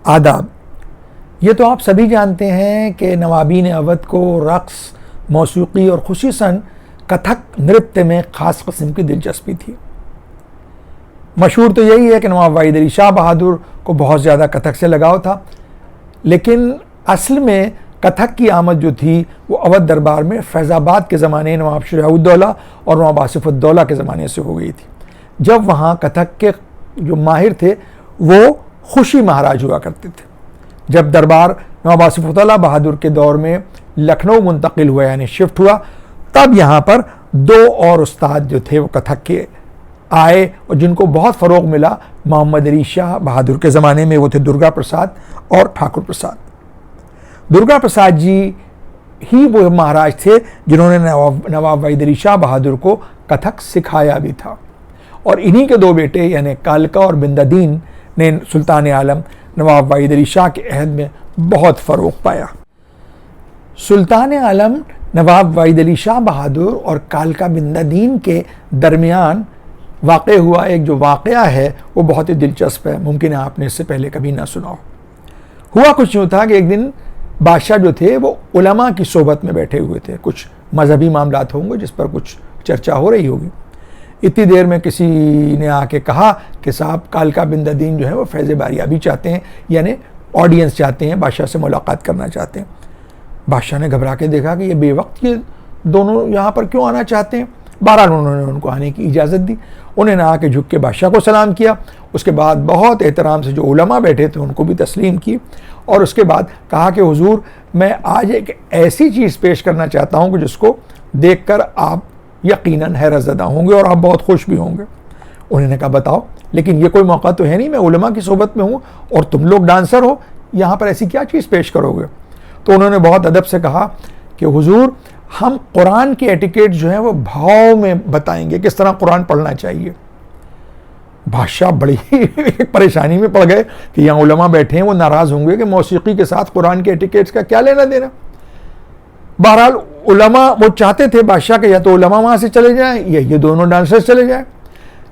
आदाब। ये तो आप सभी जानते हैं कि नवाबीन अवध को रक़्स, मौसीकी और खुसूसन कथक नृत्य में ख़ास किस्म की दिलचस्पी थी। मशहूर तो यही है कि नवाब वाहिद अली शाह बहादुर को बहुत ज़्यादा कथक से लगाव था, लेकिन असल में कथक की आमद जो थी वो अवध दरबार में फैज़ाबाद के ज़माने नवाब शुजा-उद-दौला और नवाब आसिफ-उद-दौला के ज़माने से हो गई थी, जब वहाँ कथक के जो माहिर थे वो खुशी महाराज हुआ करते थे। जब दरबार नवाब आसिफ-उद-दौला बहादुर के दौर में लखनऊ मुंतकिल हुआ यानी शिफ्ट हुआ, तब यहाँ पर दो और उस्ताद जो थे वो कथक के आए और जिनको बहुत फ़रोग मिला मोहम्मद अली शाह बहादुर के ज़माने में। वो थे दुर्गा प्रसाद और ठाकुर प्रसाद। दुर्गा प्रसाद जी ही वो महाराज थे जिन्होंने नवाब वाहिद अली शाह बहादुर को कथक सिखाया भी था, और इन्हीं के दो बेटे यानी कालका और बिंदादीन ने सुल्तान आलम नवाब वाहिद अली शाह के अहद में बहुत फ़रोग पाया। सुल्तान आलम नवाब वाहिद अली शाह बहादुर और कालका बिंदादीन के दरमियान वाक़े हुआ एक जो वाक़या है वो बहुत ही दिलचस्प है। मुमकिन है आपने इससे पहले कभी ना सुना हो। हुआ कुछ यूँ था कि एक दिन बादशाह जो थे वो उलमा की सोबत में बैठे हुए थे। कुछ मजहबी मामलात होंगे जिस पर कुछ चर्चा हो रही होगी। इतनी देर में किसी ने आके कहा कि साहब कालका बिंदादीन जो है वो फैज़ बारियाबी चाहते हैं, यानी ऑडियंस चाहते हैं, बादशाह से मुलाकात करना चाहते हैं। बादशाह ने घबरा के देखा कि ये बेवक्त ये दोनों यहाँ पर क्यों आना चाहते हैं। बहरहाल उन्होंने उनको आने की इजाज़त दी। उन्होंने आके झुक के बादशाह को सलाम किया। उसके बाद बहुत एहतराम से जो उलमा बैठे थे उनको भी तस्लीम की, और उसके बाद कहा कि हुजूर मैं आज एक ऐसी चीज़ पेश करना चाहता हूँ कि जिसको देखकर आप यकीनन हैरतज़दा होंगे और आप बहुत खुश भी होंगे। उन्होंने कहा बताओ, लेकिन ये कोई मौका तो है नहीं, मैं उलमा की सोबत में हूँ और तुम लोग डांसर हो, यहाँ पर ऐसी क्या चीज़ पेश करोगे। तो उन्होंने बहुत अदब से कहा कि हुजूर हम कुरान के एटिकेट जो है वो भाव में बताएंगे, किस तरह कुरान पढ़ना चाहिए। बादशाह बड़ी परेशानी में पड़ गए कि यहाँ उलमा बैठे हैं, वो नाराज़ होंगे कि मौसीकी के साथ कुरान के एटिकेट्स का क्या लेना देना। बहरहाल उलमा वो चाहते थे बादशाह के या तो उलमा वहाँ से चले जाएं या ये दोनों डांसर्स चले जाएं।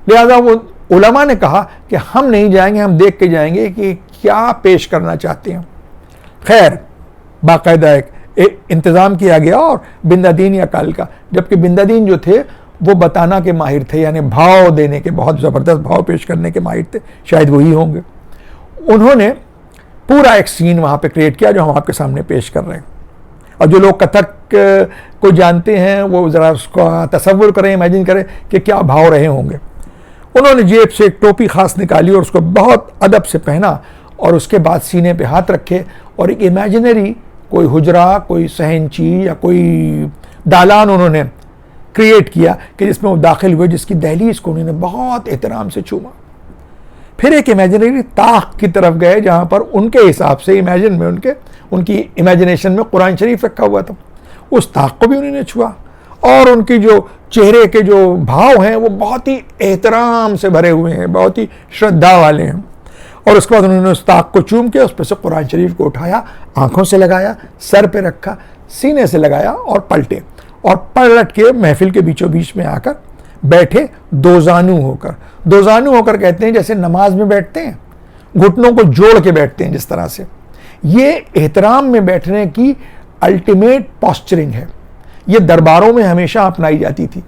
लिहाजा वो उलमा ने कहा कि हम नहीं जाएंगे, हम देख के जाएंगे कि क्या पेश करना चाहते हैं। खैर बाकायदा एक इंतज़ाम किया गया और बिंदादीन या कालका, जबकि बिंदादीन जो थे वो बताना के माहिर थे, यानी भाव देने के, बहुत ज़बरदस्त भाव पेश करने के माहिर थे, शायद वही होंगे। उन्होंने पूरा एक सीन वहाँ पे क्रिएट किया जो हम आपके सामने पेश कर रहे हैं। और जो लोग कथक को जानते हैं वो ज़रा उसका तसव्वुर करें, इमेजिन करें कि क्या भाव रहे होंगे। उन्होंने जेब से एक टोपी ख़ास निकाली और उसको बहुत अदब से पहना, और उसके बाद सीने पे हाथ रखे और एक इमेजिनरी कोई हुजरा, कोई सहनची या कोई दालान उन्होंने क्रिएट किया कि जिसमें वो दाखिल हुए, जिसकी दहलीज को उन्होंने बहुत एहतराम से चूमा। फिर एक इमेजिनरी ताक की तरफ गए जहाँ पर उनके हिसाब से इमेजिन में उनकी इमेजिनेशन में कुरान शरीफ रखा हुआ था। उस ताक को भी उन्होंने छुआ, और उनकी जो चेहरे के जो भाव हैं वो बहुत ही एहतराम से भरे हुए हैं, बहुत ही श्रद्धा वाले हैं। और उसके बाद उन्होंने उस ताक को चूम के उस पर से कुरान शरीफ को उठाया, आंखों से लगाया, सर पे रखा, सीने से लगाया और पलटे, और पलट के महफिल के बीचों बीच में आकर बैठे दोजानू होकर। दोजानू होकर कहते हैं जैसे नमाज में बैठते हैं, घुटनों को जोड़ के बैठते हैं जिस तरह से। ये एहतराम में बैठने की अल्टीमेट पॉस्चरिंग है। ये दरबारों में हमेशा अपनाई जाती थी।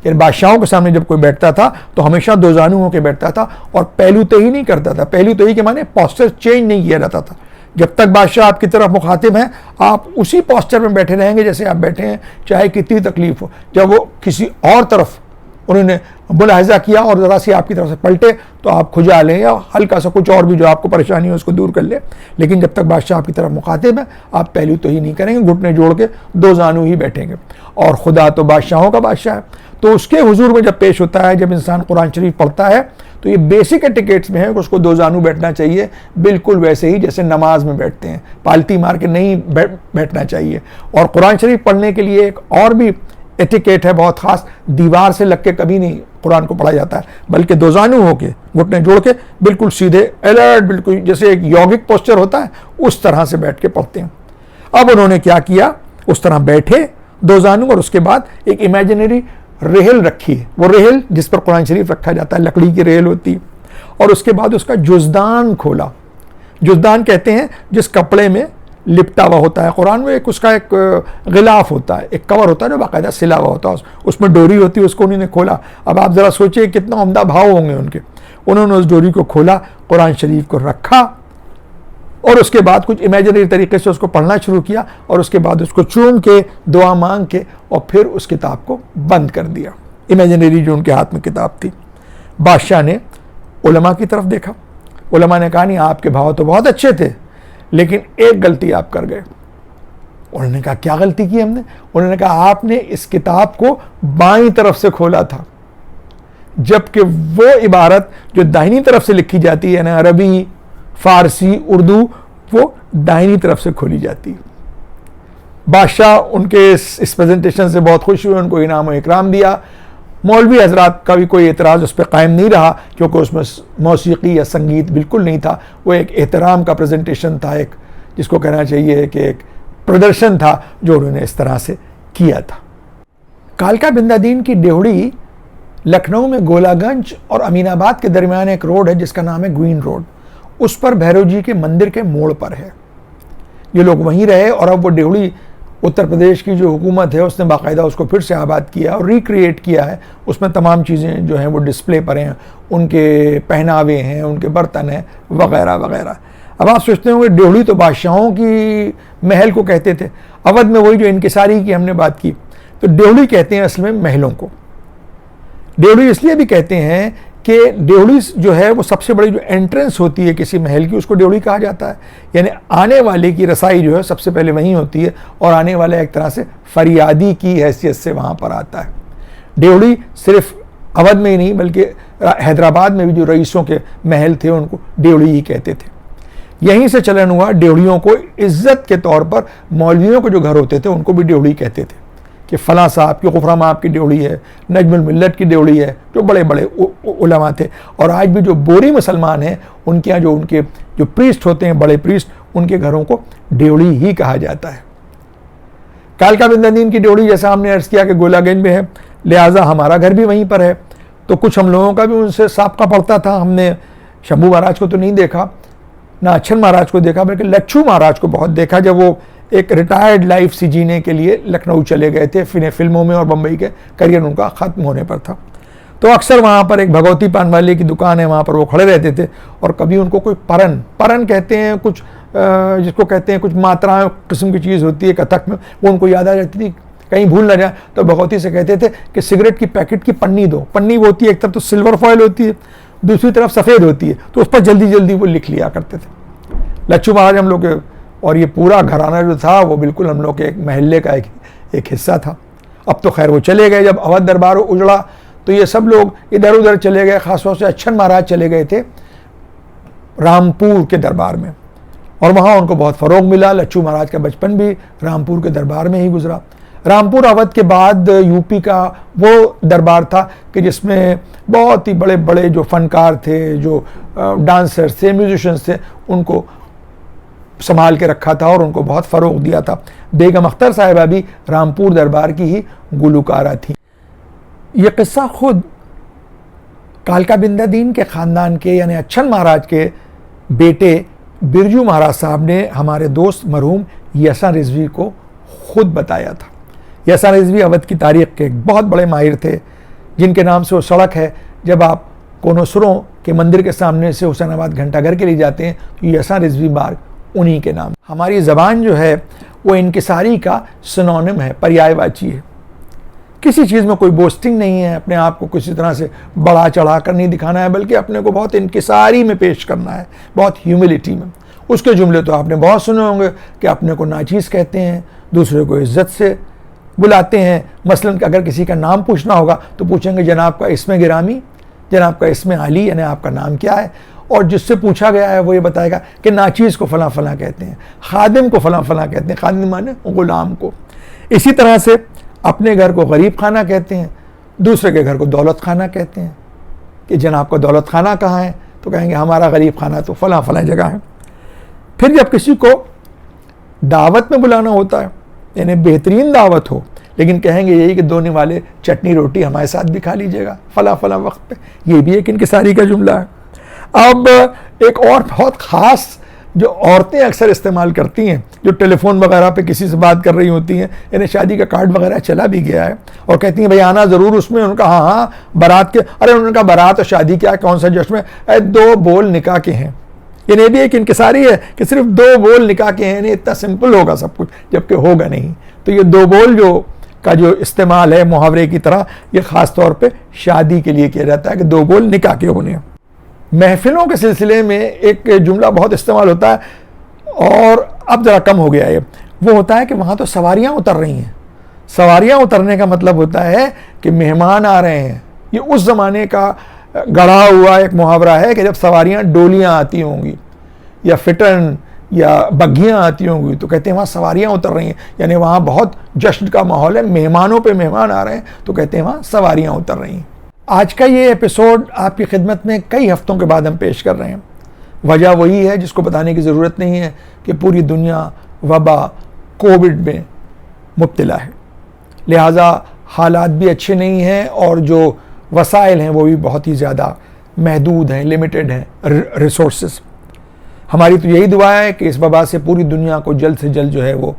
यानी बादशाहों के सामने जब कोई बैठता था तो हमेशा दोजानू होकर बैठता था और पहलू तही नहीं करता था। पहलू तही के माने पॉस्चर चेंज नहीं किया जाता था। जब तक बादशाह आपकी तरफ मुखातिब हैं आप उसी पॉस्चर में बैठे रहेंगे जैसे आप बैठे हैं, चाहे कितनी तकलीफ हो। जब वो किसी और तरफ उन्होंने मुलाहिजा किया और ज़रा सी आपकी तरफ से पलटे तो आप खुजा लें या हल्का सा कुछ और भी जो आपको परेशानी हो उसको दूर कर ले। लेकिन जब तक बादशाह आपकी तरफ मुखातिब है आप पहलू तो ही नहीं करेंगे, घुटने जोड़ के दो जानू ही बैठेंगे। और खुदा तो बादशाहों का बादशाह है, तो उसके हुजूर में जब पेश होता है, जब इंसान कुरान शरीफ पढ़ता है तो ये बेसिक एटिकेट्स में है कि उसको दो जानू बैठना चाहिए, बिल्कुल वैसे ही जैसे नमाज में बैठते हैं, पालती मार के नहीं बैठना चाहिए। और कुरान शरीफ पढ़ने के लिए एक और भी एटिकेट है बहुत ख़ास, दीवार से लग के कभी नहीं कुरान को पढ़ा जाता है, बल्कि दोजानू होके घुटने जोड़ के बिल्कुल सीधे अलर्ट, बिल्कुल जैसे एक यौगिक पोस्चर होता है उस तरह से बैठ के पढ़ते हैं। अब उन्होंने क्या किया, उस तरह बैठे दोजानू, और उसके बाद एक इमेजिनरी रेहल रखी है, वो रेहल जिस पर कुरान शरीफ रखा जाता है लकड़ी की रेहल होती है, और उसके बाद उसका जुज़दान खोला। जुज़दान कहते हैं जिस कपड़े में लिपटा हुआ होता है। कुरान में उसका एक गिलाफ होता है, एक कवर होता है जो बाकायदा सिला हुआ होता है, उसमें डोरी होती है, उसको उन्होंने खोला। अब आप ज़रा सोचिए कितना उम्दा भाव होंगे उनके। उन्होंने उस डोरी को खोला, कुरान शरीफ को रखा और उसके बाद कुछ इमेजिनरी तरीके से उसको पढ़ना शुरू किया और उसके बाद उसको चूम के दुआ मांग के और फिर उस किताब को बंद कर दिया, इमेजिनरी जो उनके हाथ में किताब थी। बादशाह ने उलमा की तरफ देखा। उलमा ने कहा नहीं, आपके भाव तो बहुत अच्छे थे लेकिन एक गलती आप कर गए। उन्होंने कहा क्या गलती की हमने? उन्होंने कहा आपने इस किताब को बाईं तरफ से खोला था, जबकि वो इबारत जो दाहिनी तरफ से लिखी जाती है ना, अरबी, फारसी, उर्दू, वो दाहिनी तरफ से खोली जाती है। बादशाह उनके इस प्रेजेंटेशन से बहुत खुश हुए, उनको इनाम और इकराम दिया। मौलवी हजरात का भी कोई एतराज़ उस पर कायम नहीं रहा क्योंकि उसमें मौसीकी या संगीत बिल्कुल नहीं था। वो एक एहतराम का प्रेजेंटेशन था, एक जिसको कहना चाहिए कि एक प्रदर्शन था जो उन्होंने इस तरह से किया था। कालका बिंदादीन की डेवढ़ी लखनऊ में गोलागंज और अमीनाबाद के दरमियान एक रोड है जिसका नाम है ग्वीन रोड। उस पर भैरव जी के मंदिर के मोड़ पर है। ये लोग वहीं रहे और अब वो डेवढ़ी उत्तर प्रदेश की जो हुकूमत है उसने बाकायदा उसको फिर से आबाद किया और रिक्रिएट किया है। उसमें तमाम चीज़ें जो हैं वो डिस्प्ले पर हैं, उनके पहनावे हैं, उनके बर्तन हैं, वगैरह वगैरह। अब आप सोचते होंगे डेवढ़ी तो बादशाहों की महल को कहते थे। अवध में वही जो इंकिसारी की हमने बात की, तो डेवढ़ी कहते हैं असल में महलों को। डेवढ़ी इसलिए भी कहते हैं कि डेवढ़ी जो है वो सबसे बड़ी जो एंट्रेंस होती है किसी महल की, उसको डेवढ़ी कहा जाता है। यानी आने वाले की रसाई जो है सबसे पहले वहीं होती है और आने वाला एक तरह से फरियादी की हैसियत से वहाँ पर आता है। डेवढ़ी सिर्फ अवध में ही नहीं बल्कि हैदराबाद में भी जो रईसों के महल थे उनको डेवढ़ी ही कहते थे। यहीं से चलन हुआ डेवढ़ियों को इज्जत के तौर पर मौलवियों के जो घर होते थे उनको भी डेवढ़ी कहते थे कि फ़लाँ साहब की, गुफराम आप की डेवढ़ी है, नजमुल मिल्लत की डेवढ़ी है, जो बड़े बड़े उलमा थे। और आज भी जो बोरी मुसलमान हैं उनके यहाँ जो उनके जो प्रीस्ट होते हैं, बड़े प्रीस्ट, उनके घरों को डेवढ़ी ही कहा जाता है। कालका बिंदादीन की डेवढ़ी जैसा हमने अर्ज़ किया कि गोलागंज में है, लिहाजा हमारा घर भी वहीं पर है, तो कुछ हम लोगों का भी उनसे साबका पड़ता था। हमने शंभू महाराज को तो नहीं देखा, ना अच्छन महाराज को देखा, बल्कि लच्छू महाराज को बहुत देखा जब वो एक रिटायर्ड लाइफ सी जीने के लिए लखनऊ चले गए थे। फिल्मों में और बम्बई के करियर उनका ख़त्म होने पर था। तो अक्सर वहाँ पर एक भगवती पान वाले की दुकान है, वहाँ पर वो खड़े रहते थे और कभी उनको कोई परन कहते हैं, कुछ जिसको कहते हैं कुछ मात्राएं किस्म की चीज़ होती है कथक में, वो उनको याद आ जाती थी, कहीं भूल ना जाए। तो भगवती से कहते थे कि सिगरेट की पैकेट की पन्नी दो। पन्नी वो होती है, एक तरफ तो सिल्वर फॉयल होती है, दूसरी तरफ सफ़ेद होती है, तो उस पर जल्दी जल्दी वो लिख लिया करते थे। लच्छू महाराज हम लोग के, और ये पूरा घराना जो था वो बिल्कुल हम लोग के एक महल्ले का एक हिस्सा था। अब तो खैर वो चले गए, जब अवध दरबार उजड़ा तो ये सब लोग इधर उधर चले गए। ख़ासतौर से अच्छन महाराज चले गए थे रामपुर के दरबार में और वहाँ उनको बहुत फ़रोग मिला। लच्छू महाराज का बचपन भी रामपुर के दरबार में ही गुजरा। रामपुर अवध के बाद यूपी का वो दरबार था कि जिसमें बहुत ही बड़े बड़े जो फनकार थे, जो डांसर्स थे, म्यूजिशंस थे, उनको संभाल के रखा था और उनको बहुत फ़रोग दिया था। बेगम अख्तर साहिबा भी रामपुर दरबार की ही गुलकारा थी। ये किस्सा खुद कालका बिंदादीन के ख़ानदान के यानी अच्छन महाराज के बेटे बिरजू महाराज साहब ने हमारे दोस्त मरहूम यसा रिजवी को खुद बताया था। यसा रिजवी अवध की तारीख़ के एक बहुत बड़े माहिर थे, जिनके नाम से वो सड़क है। जब आप कोनोसरों के मंदिर के सामने से हुसैनाबाद घंटाघर के लिए जाते हैं तो यसा रिजवी मार्ग उन्हीं के नाम। हमारी ज़बान जो है वो इंकिसारी का सिनोनिम है, पर्यायवाची है। किसी चीज़ में कोई बोस्टिंग नहीं है, अपने आप को किसी तरह से बड़ा चढ़ा कर नहीं दिखाना है, बल्कि अपने को बहुत इंकिसारी में पेश करना है, बहुत ह्यूमिलिटी में। उसके जुमले तो आपने बहुत सुने होंगे कि अपने को नाचीज़ कहते हैं, दूसरे को इज़्ज़त से बुलाते हैं। मसलन अगर किसी का नाम पूछना होगा तो पूछेंगे जनाब का इसमें गिरामी, जनाब का इसमें आली, यानी आपका नाम क्या है। और जिससे पूछा गया है वो ये बताएगा कि नाचीज़ को फ़लाँ फ़लाँ कहते हैं, खादिम को फ़लाँ फ़लाँ कहते हैं, खादिम माने ग़ुलाम को। इसी तरह से अपने घर को गरीब खाना कहते हैं, दूसरे के घर को दौलत खाना कहते हैं कि जनाब का दौलत खाना कहाँ है, तो कहेंगे हमारा गरीब खाना तो फ़लाँ फ़लाँ जगह है। फिर जब किसी को दावत में बुलाना होता है, यानी बेहतरीन दावत हो, लेकिन कहेंगे यही कि दोने वाले चटनी रोटी हमारे साथ भी खा लीजिएगा फ़लाँ फ़लाँ वक्त पे, ये भी एक इंकिसारी का जुमला है। अब एक और बहुत ख़ास जो औरतें अक्सर इस्तेमाल करती हैं, जो टेलीफोन वगैरह पे किसी से बात कर रही होती हैं, इन्हें शादी का कार्ड वगैरह चला भी गया है और कहती हैं भाई आना ज़रूर उसमें। उनका हाँ बारात के, अरे उनका बारात और शादी क्या, कौन सा जश्न है, 2 बोल निकाह के हैं। इन्हें भी एक इंकिसारी है कि सिर्फ 2 बोल निकाह के हैं, इन्हें इतना सिंपल होगा सब कुछ, जबकि होगा नहीं। तो ये 2 बोल जो इस्तेमाल है मुहावरे की तरह, ये ख़ास तौर पे शादी के लिए किया जाता है कि 2 बोल निकाह के होने। महफिलों के सिलसिले में एक जुमला बहुत इस्तेमाल होता है और अब ज़रा कम हो गया है, वो होता है कि वहाँ तो सवारियाँ उतर रही हैं। सवारियाँ उतरने का मतलब होता है कि मेहमान आ रहे हैं। ये उस ज़माने का गढ़ा हुआ एक मुहावरा है कि जब सवारियाँ डोलियाँ आती होंगी या फिटन या बग्घियाँ आती होंगी तो कहते हैं वहाँ सवारियाँ उतर रही हैं, यानी वहाँ बहुत जश्न का माहौल है, मेहमानों पे मेहमान आ रहे हैं, तो कहते हैं वहाँ सवारियाँ उतर रही हैं। आज का ये एपिसोड आपकी खिदमत में कई हफ्तों के बाद हम पेश कर रहे हैं। वजह वही है जिसको बताने की ज़रूरत नहीं है कि पूरी दुनिया वबा कोविड में मुब्तला है, लिहाजा हालात भी अच्छे नहीं हैं और जो वसाइल हैं वो भी बहुत ही ज़्यादा महदूद हैं, लिमिटेड हैं रिसोर्सेस। हमारी तो यही दुआ है कि इस वबा से पूरी दुनिया को जल्द से जल्द जो है वो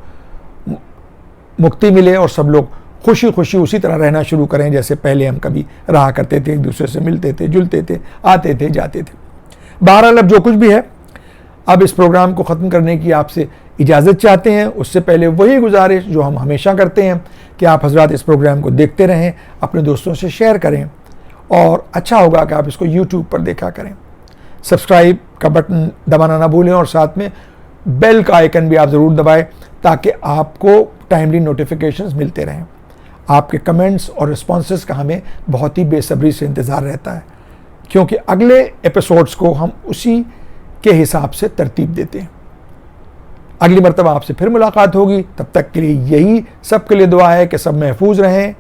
मुक्ति मिले और सब लोग खुशी खुशी उसी तरह रहना शुरू करें जैसे पहले हम कभी रहा करते थे, एक दूसरे से मिलते थे, जुलते थे, आते थे, जाते थे। बहरहाल अब जो कुछ भी है, अब इस प्रोग्राम को ख़त्म करने की आपसे इजाज़त चाहते हैं। उससे पहले वही गुजारिश जो हम हमेशा करते हैं कि आप हजरात इस प्रोग्राम को देखते रहें, अपने दोस्तों से शेयर करें और अच्छा होगा कि आप इसको यूट्यूब पर देखा करें। सब्सक्राइब का बटन दबाना ना भूलें और साथ में बेल का आइकन भी आप ज़रूर दबाएं ताकि आपको टाइमली नोटिफिकेशंस मिलते रहें। आपके कमेंट्स और रिस्पॉन्सेस का हमें बहुत ही बेसब्री से इंतज़ार रहता है, क्योंकि अगले एपिसोड्स को हम उसी के हिसाब से तरतीब देते हैं। अगली मरतबा आपसे फिर मुलाकात होगी, तब तक के लिए यही सबके लिए दुआ है कि सब महफूज रहें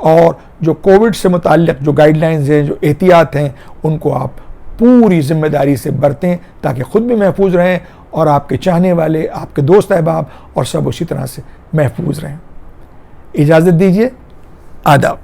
और जो कोविड से मुताल्लिक़ जो गाइडलाइंस हैं, जो एहतियात हैं, उनको आप पूरी जिम्मेदारी से बरतें ताकि ख़ुद भी महफूज रहें और आपके चाहने वाले, आपके दोस्त अहबाब और सब उसी तरह से महफूज रहें। इजाज़त दीजिए, आदाब।